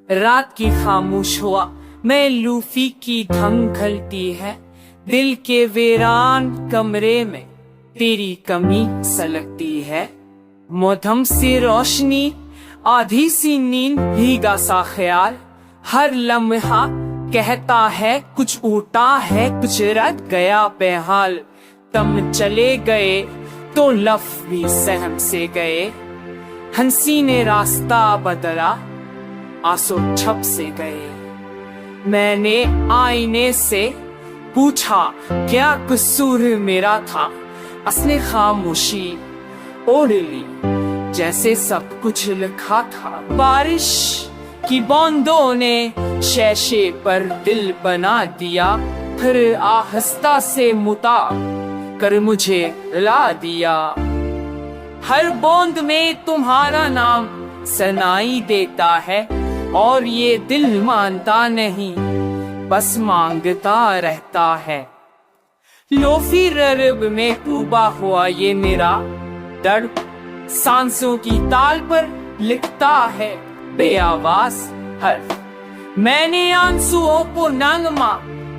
रात की खामोश हुआ मैं लूफी की धम खलती है। दिल के वीरान कमरे में तेरी कमी सलगती है। मध्यम सी रोशनी, आधी सी नींद, भीगा सा ख्याल। हर लम्हा कहता है कुछ उठा है, कुछ रह गया बेहाल। तुम चले गए तो लफ्ज़ भी सहम से गए। हंसी ने रास्ता बदला, आंसू छप से गए। मैंने आईने से पूछा क्या कसूर मेरा था। उसने खामोशी ओढ़ ली जैसे सब कुछ लिखा था। बारिश की बूंदों ने शीशे पर दिल बना दिया, फिर आहिस्ता से मुता कर मुझे ला दिया। हर बूंद में तुम्हारा नाम सुनाई देता है और ये दिल मानता नहीं, बस मांगता रहता है। लोफी ररब में डूबा हुआ ये मेरा दर्द, सांसों की ताल पर लिखता है बेआवाज हर्फ। मैंने आंसुओं को नगमा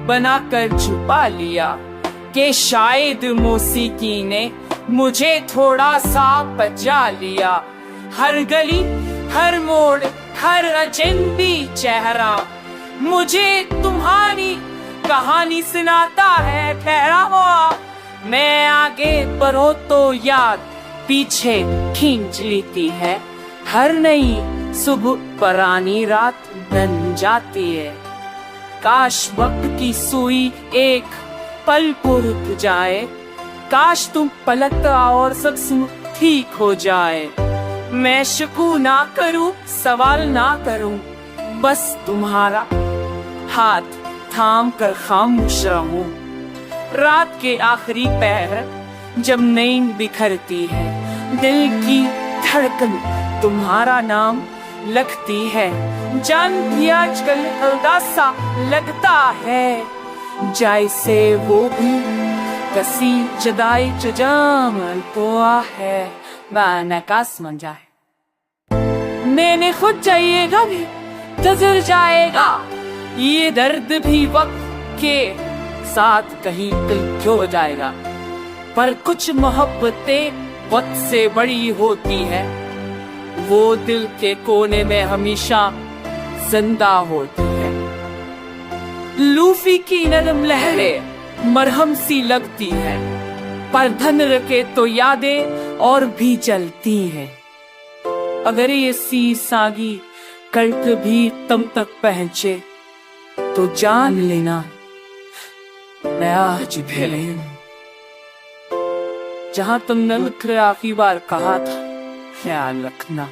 बनाकर छुपा लिया कि शायद मौसीकी ने मुझे थोड़ा सा बचा लिया। हर गली, हर मोड़, हर अजनबी चेहरा मुझे तुम्हारी कहानी सुनाता है। ठहरा हुआ मैं आगे बढ़ो तो याद पीछे खींच लेती है। हर नई सुबह पुरानी रात बन जाती है। काश वक्त की सुई एक पल को रुक जाए, काश तुम पलकता और सब ठीक हो जाए। मैं शकू ना करूं, सवाल ना करूं, बस तुम्हारा हाथ थाम कर खामोश रहूं। रात के आखिरी पहर जब नींद बिखरती है, दिल की धड़कन तुम्हारा नाम लगती है। जान भी आजकल हल्का सा लगता है, जैसे वो भी कसी जदाई जजामल पोआ है। बानकास मन जाए मैंने खुद जाइएगा भी गुजर जाएगा। ये दर्द भी वक्त के साथ कहीं दिल हो जाएगा। पर कुछ मोहब्बतें वक्त से बड़ी होती है, वो दिल के कोने में हमेशा जिंदा होती है। लूफी की नरम लहरें मरहम सी लगती है, पर धन रखे तो यादें और भी जलती हैं। अगर ये सी सागी कल्प भी तुम तक पहुंचे तो जान लेना मैं आज भी हूं। जहां तुमने आखिरी बार कहा था ख्याल रखना।